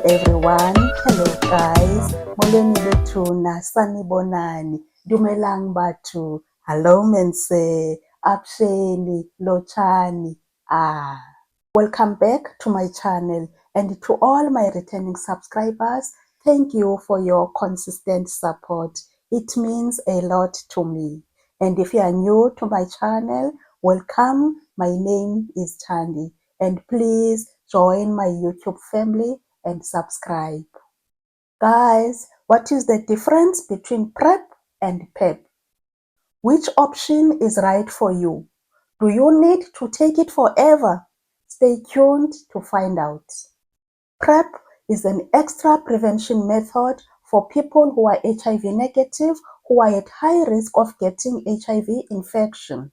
everyone. Hello guys. Molweni bethuna sanibonani. Dumelang batho. Hello mense. Apsheni lochani. Welcome back to my channel, and to all my returning subscribers, thank you for your consistent support. It means a lot to me. And if you are new to my channel, welcome. My name is Thandi, and please join my YouTube family and subscribe. Guys, what is the difference between PrEP and PEP? Which option is right for you? Do you need to take it forever? Stay tuned to find out. PrEP is an extra prevention method for people who are HIV negative, who are at high risk of getting HIV infection.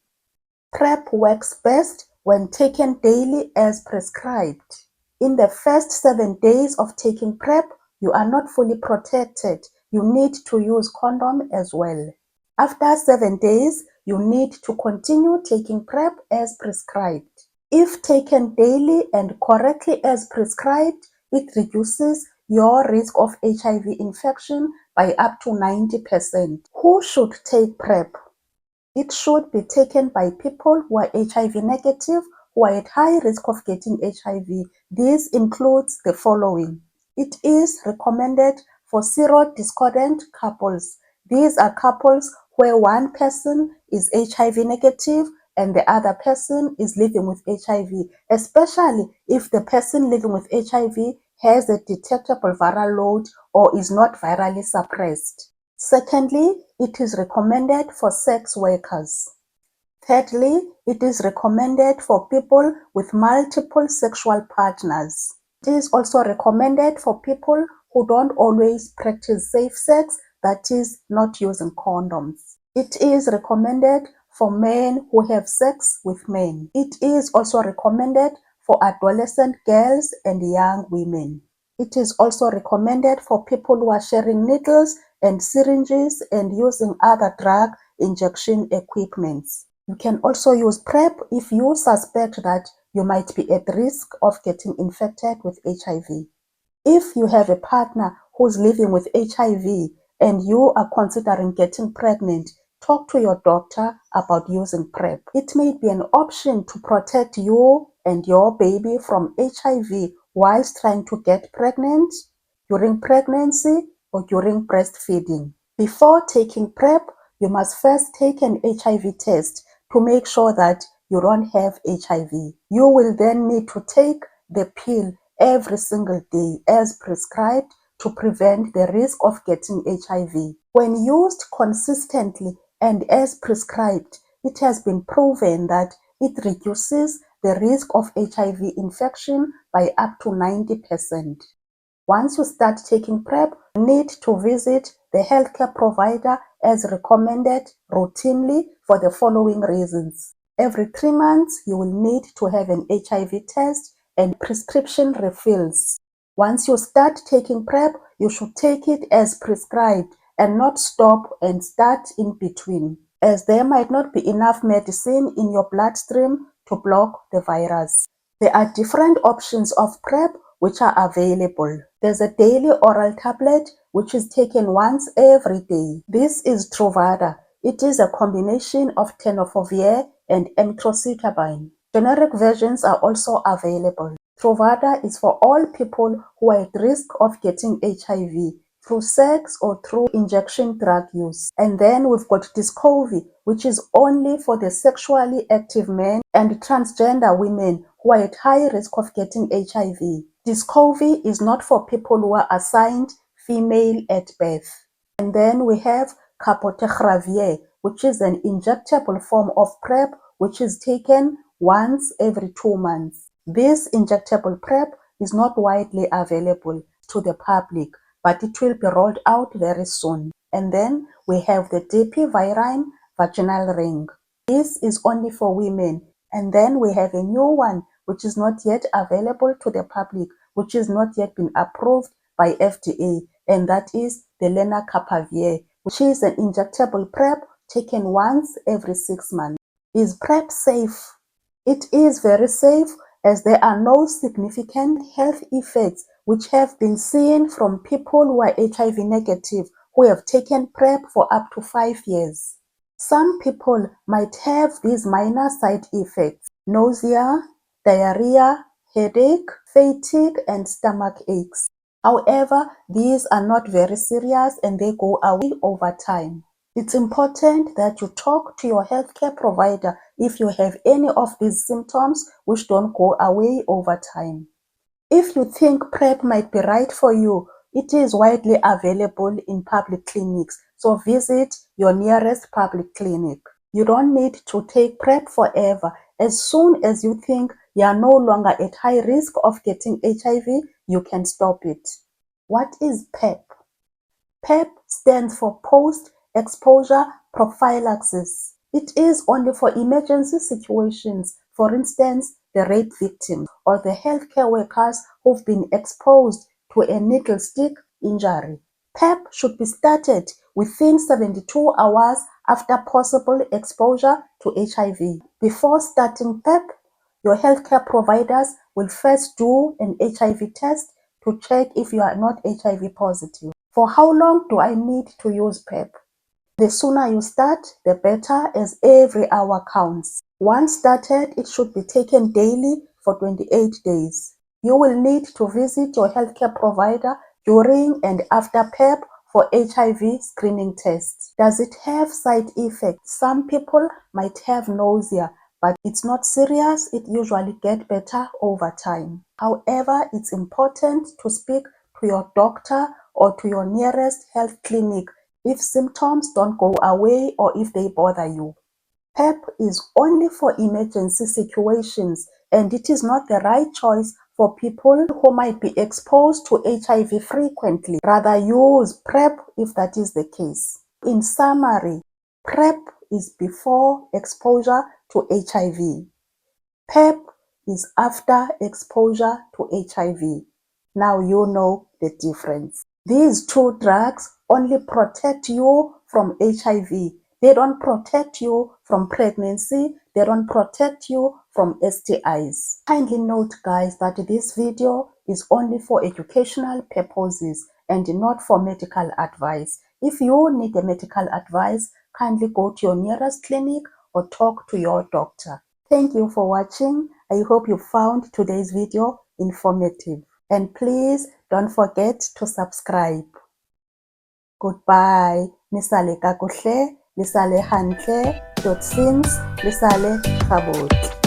PrEP works best when taken daily as prescribed. In the first 7 days of taking PrEP, you are not fully protected. You need to use condom as well. After 7 days, you need to continue taking PrEP as prescribed. If taken daily and correctly as prescribed, it reduces your risk of HIV infection by up to 90%. Who should take PrEP? It should be taken by people who are HIV negative, who are at high risk of getting HIV. This includes the following. It is recommended for serodiscordant couples. These are couples where one person is HIV negative and the other person is living with HIV, especially if the person living with HIV has a detectable viral load or is not virally suppressed. Secondly, it is recommended for sex workers. Thirdly, it is recommended for people with multiple sexual partners. It is also recommended for people who don't always practice safe sex, that is, not using condoms. It is recommended for men who have sex with men. It is also recommended for adolescent girls and young women. It is also recommended for people who are sharing needles and syringes and using other drug injection equipments. You can also use PrEP if you suspect that you might be at risk of getting infected with HIV. If you have a partner who's living with HIV and you are considering getting pregnant, talk to your doctor about using PrEP. It may be an option to protect you and your baby from HIV whilst trying to get pregnant, during pregnancy, or during breastfeeding. Before taking PrEP, you must first take an HIV test to make sure that you don't have HIV. You will then need to take the pill every single day as prescribed to prevent the risk of getting HIV. When used consistently and as prescribed, it has been proven that it reduces the risk of HIV infection by up to 90%. Once you start taking PrEP, you need to visit the healthcare provider as recommended routinely for the following reasons. Every 3 months, you will need to have an HIV test and prescription refills. Once you start taking PrEP, you should take it as prescribed and not stop and start in between, as there might not be enough medicine in your bloodstream to block the virus. There are different options of PrEP which are available. There's a daily oral tablet which is taken once every day. This is Truvada. It is a combination of tenofovir and emtricitabine. Generic versions are also available. Truvada is for all people who are at risk of getting HIV through sex or through injection drug use. And then we've got Descovy, which is only for the sexually active men and transgender women who are at high risk of getting HIV. Descovy is not for people who are assigned female at birth. And then we have cabotegravir, which is an injectable form of PrEP, which is taken once every 2 months. This injectable PrEP is not widely available to the public, but it will be rolled out very soon. And then we have the dapivirine vaginal ring. This is only for women. And then we have a new one, which is not yet available to the public, which has not yet been approved by FDA, and that is the lenacapavir, which is an injectable PrEP taken once every 6 months. Is PrEP safe? It is very safe, as there are no significant health effects which have been seen from people who are HIV negative who have taken PrEP for up to 5 years. Some people might have these minor side effects: nausea, diarrhea, headache, fatigue, and stomach aches. However, these are not very serious and they go away over time. It's important that you talk to your healthcare provider if you have any of these symptoms which don't go away over time. If you think PrEP might be right for you, it is widely available in public clinics, so visit your nearest public clinic. You don't need to take PrEP forever. As soon as you think you are no longer at high risk of getting HIV, you can stop it. What is PEP? PEP stands for Post-Exposure Prophylaxis. It is only for emergency situations, for instance, the rape victim or the healthcare workers who've been exposed to a needle stick injury. PEP should be started within 72 hours after possible exposure to HIV. Before starting PEP, your healthcare providers will first do an HIV test to check if you are not HIV positive. For how long do I need to use PEP? The sooner you start, the better, as every hour counts. Once started, it should be taken daily for 28 days. You will need to visit your healthcare provider during and after PEP for HIV screening tests. Does it have side effects? Some people might have nausea, but it's not serious. It usually gets better over time. However, it's important to speak to your doctor or to your nearest health clinic if symptoms don't go away or if they bother you. PEP is only for emergency situations, and it is not the right choice for people who might be exposed to HIV frequently. Rather use PrEP if that is the case. In summary, PrEP is before exposure to HIV. PEP is after exposure to HIV. Now you know the difference. These two drugs only protect you from HIV. They don't protect you from pregnancy. They don't protect you from STIs. Kindly note, guys, that this video is only for educational purposes and not for medical advice. If you need a medical advice, kindly go to your nearest clinic or talk to your doctor. Thank you for watching. I hope you found today's video informative. And please don't forget to subscribe. Goodbye. Nisale kakuhle, lisale hantle, totsims, lisale gabotse.